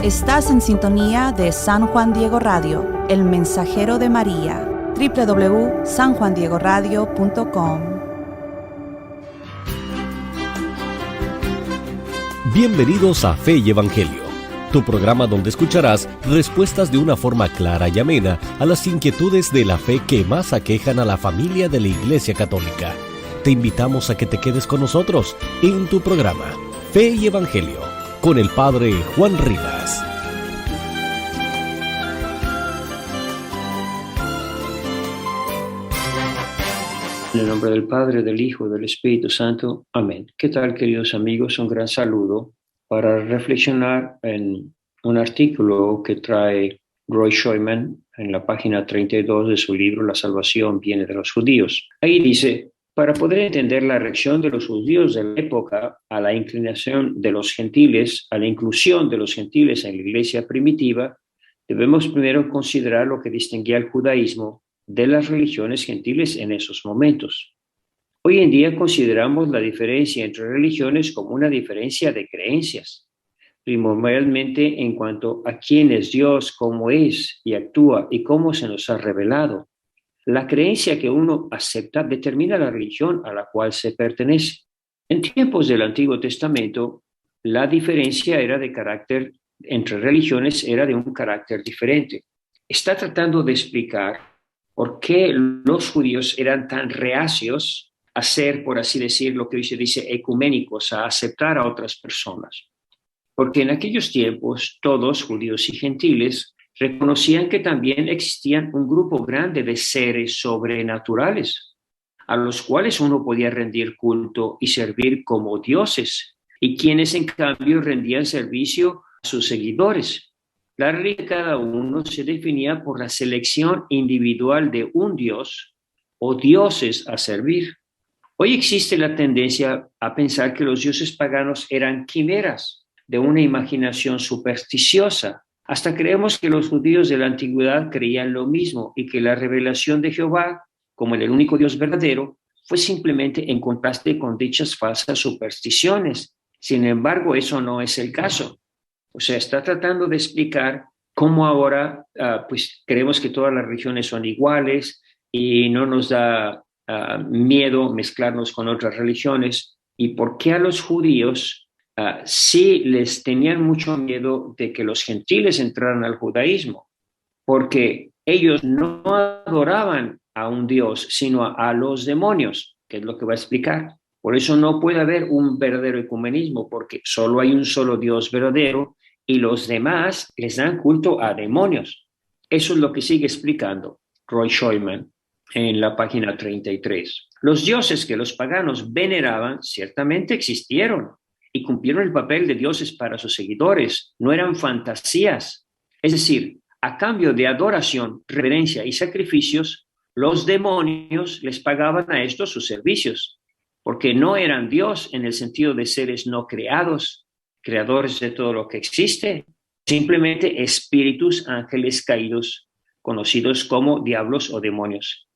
Estás en sintonía de San Juan Diego Radio, el mensajero de María. www.sanjuandiegoradio.com. Bienvenidos a Fe y Evangelio, tu programa donde escucharás respuestas de una forma clara y amena a las inquietudes de la fe que más aquejan a la familia de la Iglesia Católica. Te invitamos a que te quedes con nosotros en tu programa Fe y Evangelio con el Padre Juan Rivas. En el nombre del Padre, del Hijo y del Espíritu Santo. Amén. ¿Qué tal, queridos amigos? Un gran saludo para reflexionar en un artículo que trae Roy Schoeman en la página 32 de su libro La salvación viene de los judíos. Ahí dice: para poder entender la reacción de los judíos de la época a la inclinación de los gentiles, a la inclusión de los gentiles en la iglesia primitiva, debemos primero considerar lo que distinguía al judaísmo de las religiones gentiles en esos momentos. Hoy en día consideramos la diferencia entre religiones como una diferencia de creencias, primordialmente en cuanto a quién es Dios, cómo es y actúa y cómo se nos ha revelado. La creencia que uno acepta determina la religión a la cual se pertenece. En tiempos del Antiguo Testamento, la diferencia era de carácter entre religiones, era de un carácter diferente. Está tratando de explicar por qué los judíos eran tan reacios a ser, por así decir, lo que hoy se dice ecuménicos, a aceptar a otras personas. Porque en aquellos tiempos, todos, judíos y gentiles, reconocían que también existían un grupo grande de seres sobrenaturales, a los cuales uno podía rendir culto y servir como dioses, y quienes en cambio rendían servicio a sus seguidores. La religión de cada uno se definía por la selección individual de un dios o dioses a servir. Hoy existe la tendencia a pensar que los dioses paganos eran quimeras de una imaginación supersticiosa. Hasta creemos que los judíos de la antigüedad creían lo mismo y que la revelación de Jehová, como el único Dios verdadero, fue simplemente en contraste con dichas falsas supersticiones. Sin embargo, eso no es el caso. O sea, está tratando de explicar cómo ahora pues creemos que todas las religiones son iguales y no nos da miedo mezclarnos con otras religiones, y por qué a los judíos sí les tenían mucho miedo de que los gentiles entraran al judaísmo, porque ellos no adoraban a un Dios, sino a los demonios, que es lo que va a explicar. Por eso no puede haber un verdadero ecumenismo, porque solo hay un solo Dios verdadero y los demás les dan culto a demonios. Eso es lo que sigue explicando Roy Schoeman en la página 33. Los dioses que los paganos veneraban ciertamente existieron y cumplieron el papel de dioses para sus seguidores. No eran fantasías. Es decir, a cambio de adoración, reverencia y sacrificios, los demonios les pagaban a estos sus servicios, porque no eran Dios en el sentido de seres no creados, creadores de todo lo que existe, simplemente espíritus, ángeles caídos, conocidos como diablos o demonios.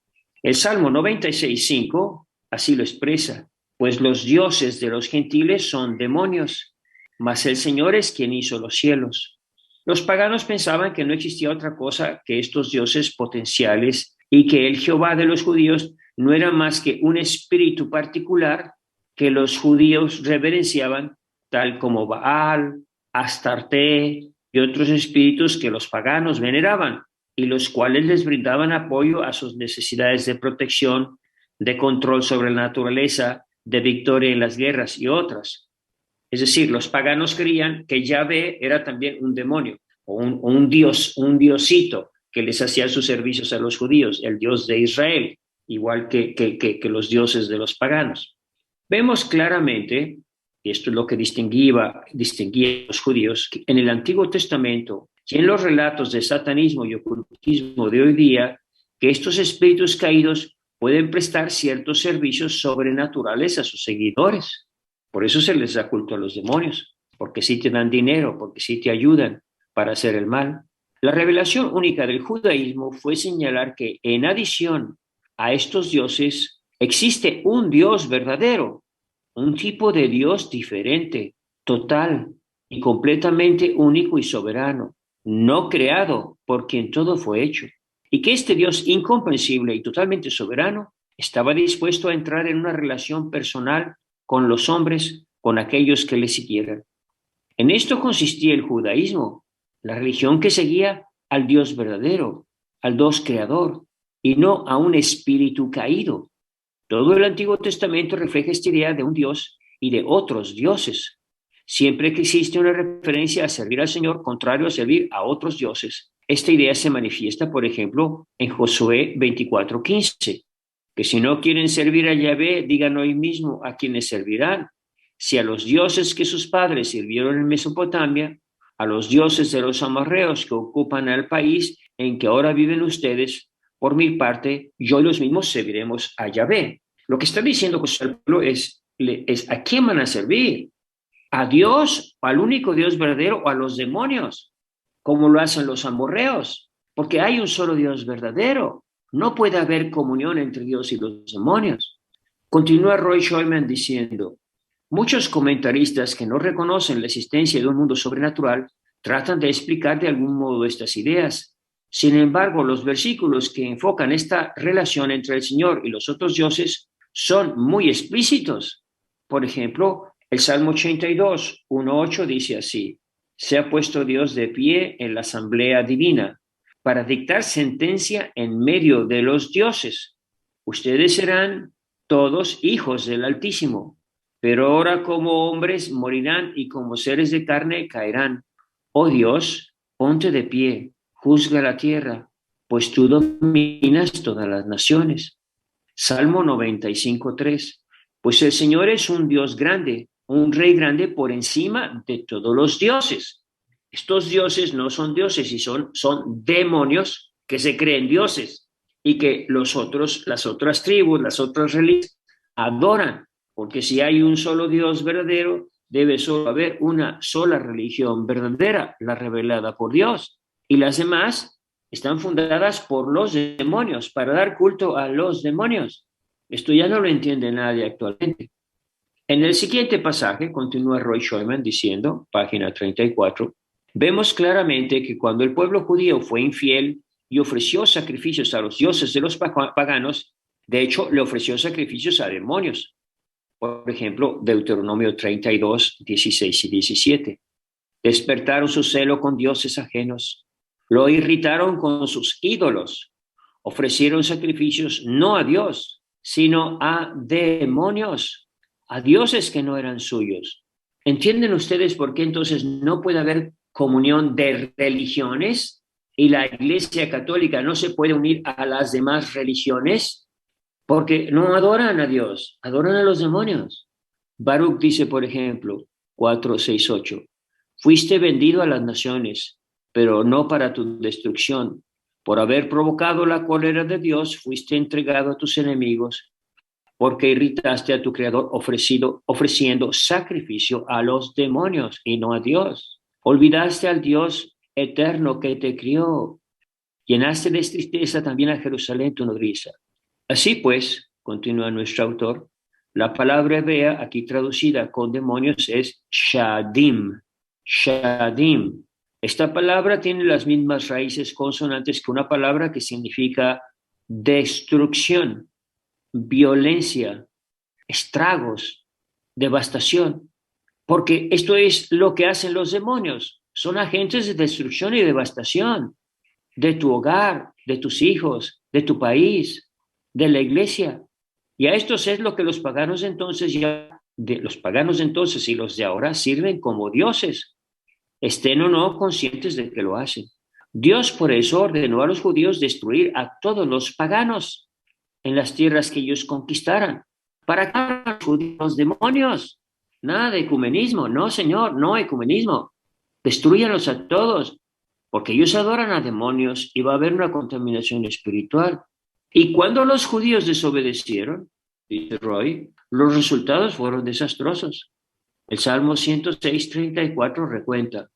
El Salmo 96:5 así lo expresa: pues los dioses de los gentiles son demonios, mas el Señor es quien hizo los cielos. Los paganos pensaban que no existía otra cosa que estos dioses potenciales y que el Jehová de los judíos no era más que un espíritu particular que los judíos reverenciaban, tal como Baal, Astarte y otros espíritus que los paganos veneraban y los cuales les brindaban apoyo a sus necesidades de protección, de control sobre la naturaleza, de victoria en las guerras y otras. Es decir, los paganos creían que Yahvé era también un demonio o un dios, un diosito que les hacía sus servicios a los judíos, el Dios de Israel, igual que los dioses de los paganos. Vemos claramente, y esto es lo que distinguía a los judíos, que en el Antiguo Testamento y en los relatos de satanismo y ocultismo de hoy día, que estos espíritus caídos pueden prestar ciertos servicios sobrenaturales a sus seguidores. Por eso se les da culto a los demonios, porque sí te dan dinero, porque sí te ayudan para hacer el mal. La revelación única del judaísmo fue señalar que en adición a estos dioses existe un Dios verdadero, un tipo de Dios diferente, total, y completamente único y soberano, no creado por quien todo fue hecho, y que este Dios incomprensible y totalmente soberano estaba dispuesto a entrar en una relación personal con los hombres, con aquellos que le siguieran. En esto consistía el judaísmo, la religión que seguía al Dios verdadero, al Dios creador, y no a un espíritu caído. Todo el Antiguo Testamento refleja esta idea de un Dios y de otros dioses. Siempre que existe una referencia a servir al Señor contrario a servir a otros dioses, esta idea se manifiesta, por ejemplo, en Josué 24:15, que si no quieren servir a Yahvé, digan hoy mismo a quienes servirán. Si a los dioses que sus padres sirvieron en Mesopotamia, a los dioses de los amorreos que ocupan el país en que ahora viven ustedes, por mi parte, yo y los mismos serviremos a Yahvé. Lo que está diciendo José al pueblo es ¿a quién van a servir? ¿A Dios, al único Dios verdadero, o a los demonios, como lo hacen los amorreos? Porque hay un solo Dios verdadero. No puede haber comunión entre Dios y los demonios. Continúa Roy Schoeman diciendo, muchos comentaristas que no reconocen la existencia de un mundo sobrenatural tratan de explicar de algún modo estas ideas. Sin embargo, los versículos que enfocan esta relación entre el Señor y los otros dioses son muy explícitos. Por ejemplo, el Salmo 82, 1:8 dice así, se ha puesto Dios de pie en la asamblea divina para dictar sentencia en medio de los dioses. Ustedes serán todos hijos del Altísimo, pero ahora como hombres morirán y como seres de carne caerán. Oh Dios, ponte de pie, juzga la tierra, pues tú dominas todas las naciones. Salmo 95:3, pues el Señor es un Dios grande, un rey grande por encima de todos los dioses. Estos dioses no son dioses y son demonios que se creen dioses y que las otras tribus, las otras religiones adoran, porque si hay un solo Dios verdadero, debe solo haber una sola religión verdadera, la revelada por Dios, y las demás están fundadas por los demonios, para dar culto a los demonios. Esto ya no lo entiende nadie actualmente. En el siguiente pasaje, continúa Roy Schoeman diciendo, página 34, vemos claramente que cuando el pueblo judío fue infiel y ofreció sacrificios a los dioses de los paganos, de hecho, le ofreció sacrificios a demonios. Por ejemplo, Deuteronomio 32, 16 y 17. Despertaron su celo con dioses ajenos, lo irritaron con sus ídolos, ofrecieron sacrificios no a Dios, sino a demonios, a dioses que no eran suyos. ¿Entienden ustedes por qué entonces no puede haber comunión de religiones y la Iglesia Católica no se puede unir a las demás religiones? Porque no adoran a Dios, adoran a los demonios. Baruch dice, por ejemplo, 4, 6, 8, fuiste vendido a las naciones, pero no para tu destrucción. Por haber provocado la cólera de Dios, fuiste entregado a tus enemigos, porque irritaste a tu Creador ofreciendo sacrificio a los demonios y no a Dios. Olvidaste al Dios eterno que te crió. Llenaste de tristeza también a Jerusalén, tu nodriza. Así pues, continúa nuestro autor, la palabra hebrea aquí traducida con demonios es shadim. Shadim. Esta palabra tiene las mismas raíces consonantes que una palabra que significa destrucción, violencia, estragos, devastación. Porque esto es lo que hacen los demonios. Son agentes de destrucción y devastación de tu hogar, de tus hijos, de tu país, de la iglesia. Y a estos es lo que los paganos entonces y los de ahora sirven como dioses, estén o no conscientes de que lo hacen. Dios por eso ordenó a los judíos destruir a todos los paganos en las tierras que ellos conquistaran. ¿Para qué los judíos, los demonios? Nada de ecumenismo, no señor, no ecumenismo. Destrúyanlos a todos, porque ellos adoran a demonios y va a haber una contaminación espiritual. Y cuando los judíos desobedecieron, dice Roy, los resultados fueron desastrosos. El Salmo 106, 34 recuenta,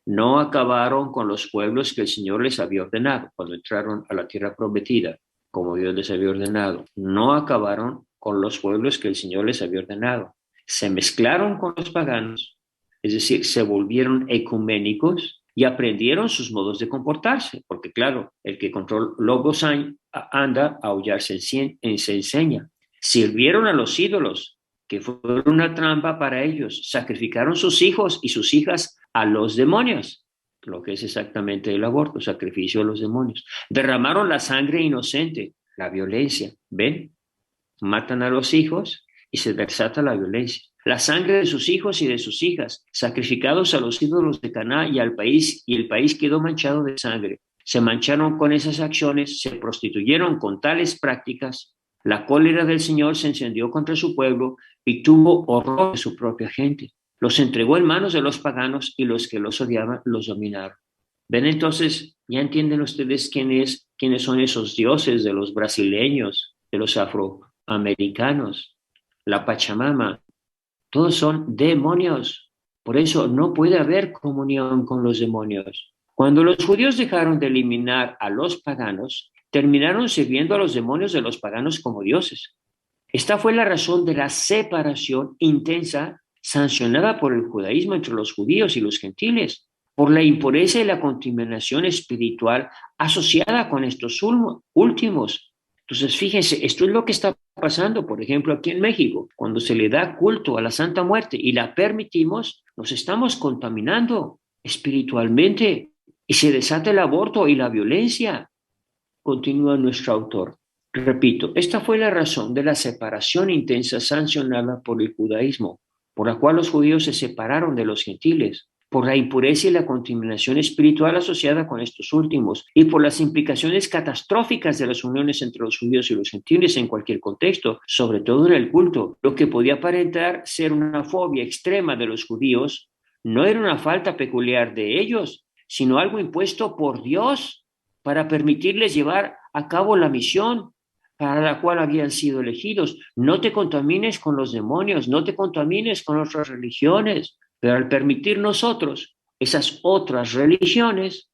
no acabaron con los pueblos que el Señor les había ordenado cuando entraron a la tierra prometida, como Dios les había ordenado. No acabaron con los pueblos que el Señor les había ordenado. Se mezclaron con los paganos, es decir, se volvieron ecuménicos y aprendieron sus modos de comportarse, porque claro, el que contra lobos anda, a aullar se enseña. Sirvieron a los ídolos, que fueron una trampa para ellos. Sacrificaron sus hijos y sus hijas a los demonios, lo que es exactamente el aborto, sacrificio a los demonios. Derramaron la sangre inocente, la violencia. ¿Ven? Matan a los hijos y se desata la violencia. La sangre de sus hijos y de sus hijas, sacrificados a los ídolos de Caná y al país, y el país quedó manchado de sangre. Se mancharon con esas acciones, se prostituyeron con tales prácticas. La cólera del Señor se encendió contra su pueblo y tuvo horror de su propia gente. Los entregó en manos de los paganos y los que los odiaban los dominaron. ¿Ven entonces? ¿Ya entienden ustedes quiénes son esos dioses de los brasileños, de los afroamericanos? La Pachamama. Todos son demonios. Por eso no puede haber comunión con los demonios. Cuando los judíos dejaron de eliminar a los paganos, terminaron sirviendo a los demonios de los paganos como dioses. Esta fue la razón de la separación intensa sancionada por el judaísmo entre los judíos y los gentiles, por la impureza y la contaminación espiritual asociada con estos últimos. Entonces, fíjense, esto es lo que está pasando, por ejemplo, aquí en México. Cuando se le da culto a la Santa Muerte y la permitimos, nos estamos contaminando espiritualmente y se desata el aborto y la violencia. Continúa nuestro autor. Repito, esta fue la razón de la separación intensa sancionada por el judaísmo, por la cual los judíos se separaron de los gentiles, por la impureza y la contaminación espiritual asociada con estos últimos y por las implicaciones catastróficas de las uniones entre los judíos y los gentiles en cualquier contexto, sobre todo en el culto. Lo que podía aparentar ser una fobia extrema de los judíos no era una falta peculiar de ellos, sino algo impuesto por Dios para permitirles llevar a cabo la misión para la cual habían sido elegidos. No te contamines con los demonios, no te contamines con otras religiones. Pero al permitir nosotros esas otras religiones,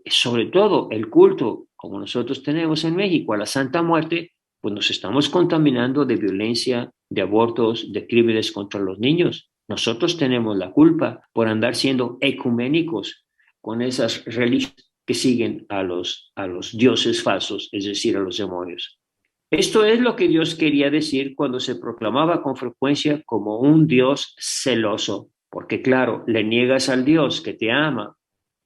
sobre todo el culto, como nosotros tenemos en México, a la Santa Muerte, pues nos estamos contaminando de violencia, de abortos, de crímenes contra los niños. Nosotros tenemos la culpa por andar siendo ecuménicos con esas religiones que siguen a los dioses falsos, es decir, a los demonios. Esto es lo que Dios quería decir cuando se proclamaba con frecuencia como un Dios celoso, porque claro, le niegas al Dios que te ama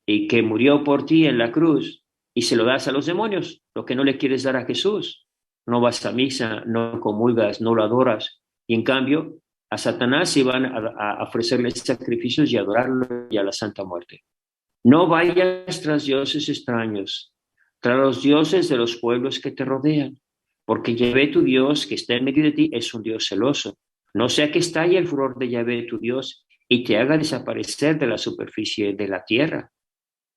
y que murió por ti en la cruz y se lo das a los demonios, lo que no le quieres dar a Jesús. No vas a misa, no comulgas, no lo adoras. Y en cambio, a Satanás iban a ofrecerle sacrificios y adorarlo y a la Santa Muerte. No vayas tras dioses extraños, tras los dioses de los pueblos que te rodean, porque Yahvé tu Dios, que está en medio de ti, es un Dios celoso. No sea que estalle el furor de Yahvé tu Dios y te haga desaparecer de la superficie de la tierra.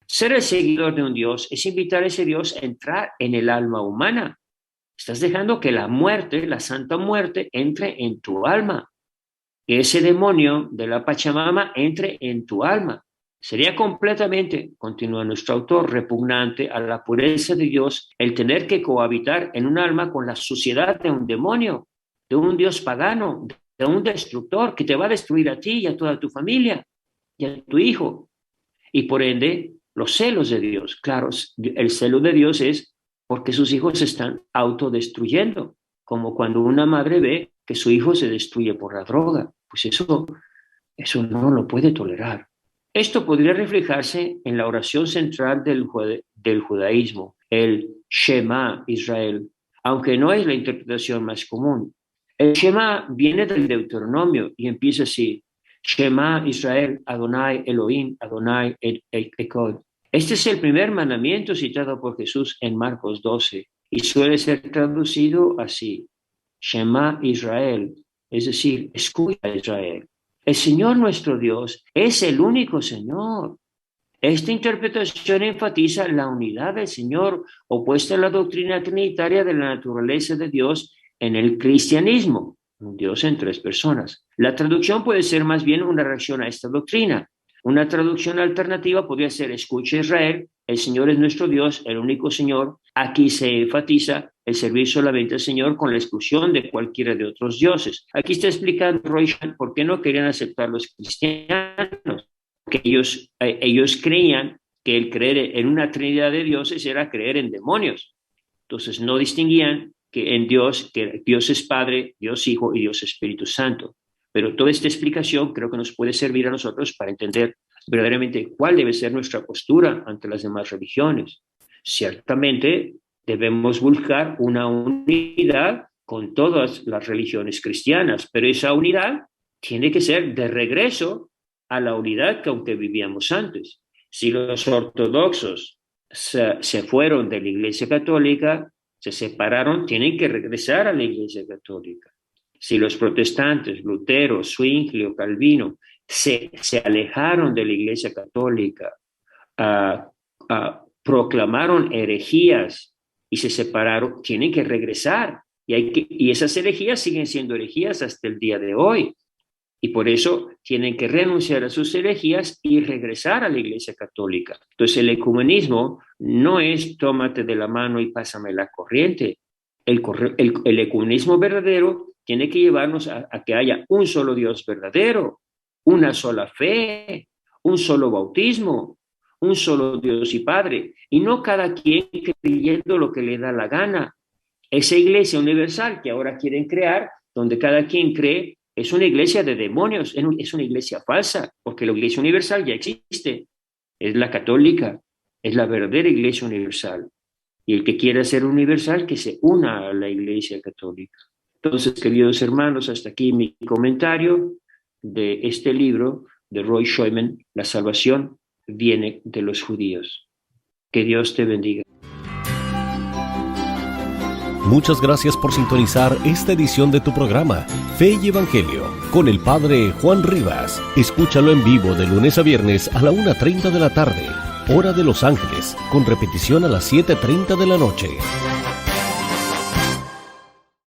Ser el seguidor de un Dios es invitar a ese Dios a entrar en el alma humana. Estás dejando que la muerte, la Santa Muerte, entre en tu alma. Que ese demonio de la Pachamama entre en tu alma. Sería completamente, continúa nuestro autor, repugnante a la pureza de Dios el tener que cohabitar en un alma con la suciedad de un demonio, de un Dios pagano, de un destructor que te va a destruir a ti y a toda tu familia y a tu hijo. Y por ende, los celos de Dios. Claro, el celo de Dios es porque sus hijos se están autodestruyendo, como cuando una madre ve que su hijo se destruye por la droga. Pues eso no lo puede tolerar. Esto podría reflejarse en la oración central del judaísmo, el Shema Israel, aunque no es la interpretación más común. El Shema viene del Deuteronomio y empieza así: Shema Israel, Adonai Elohim, Adonai Echad. Este es el primer mandamiento citado por Jesús en Marcos 12 y suele ser traducido así: Shema Israel, es decir, escucha Israel. El Señor nuestro Dios es el único Señor. Esta interpretación enfatiza la unidad del Señor opuesta a la doctrina trinitaria de la naturaleza de Dios en el cristianismo, un Dios en tres personas. La traducción puede ser más bien una reacción a esta doctrina. Una traducción alternativa podría ser: escucha Israel, el Señor es nuestro Dios, el único Señor. Aquí se enfatiza el servir solamente al Señor con la exclusión de cualquiera de otros dioses. Aquí está explicando Roy Schoeman por qué no querían aceptar los cristianos, que ellos creían que el creer en una trinidad de dioses era creer en demonios. Entonces no distinguían que en Dios, que Dios es Padre, Dios Hijo y Dios Espíritu Santo. Pero toda esta explicación creo que nos puede servir a nosotros para entender verdaderamente cuál debe ser nuestra postura ante las demás religiones. Ciertamente debemos buscar una unidad con todas las religiones cristianas, pero esa unidad tiene que ser de regreso a la unidad que aunque vivíamos antes. Si los ortodoxos se fueron de la Iglesia Católica, se separaron, tienen que regresar a la Iglesia Católica. Si los protestantes, Lutero, Zwingli o Calvino, se alejaron de la Iglesia Católica, proclamaron herejías y se separaron, tienen que regresar. Y esas herejías siguen siendo herejías hasta el día de hoy. Y por eso tienen que renunciar a sus herejías y regresar a la Iglesia Católica. Entonces el ecumenismo no es tómate de la mano y pásame la corriente. El ecumenismo verdadero tiene que llevarnos a que haya un solo Dios verdadero, una sola fe, un solo bautismo, un solo Dios y Padre, y no cada quien creyendo lo que le da la gana. Esa iglesia universal que ahora quieren crear, donde cada quien cree, es una iglesia de demonios, es una iglesia falsa, porque la iglesia universal ya existe, es la católica, es la verdadera iglesia universal. Y el que quiera ser universal, que se una a la iglesia católica. Entonces, queridos hermanos, hasta aquí mi comentario de este libro de Roy Schoeman, La salvación viene de los judíos. Que Dios te bendiga. Muchas gracias por sintonizar esta edición de tu programa Fe y Evangelio con el Padre Juan Rivas. Escúchalo en vivo de lunes a viernes a la 1:30 de la tarde, hora de Los Ángeles, con repetición a las 7:30 de la noche.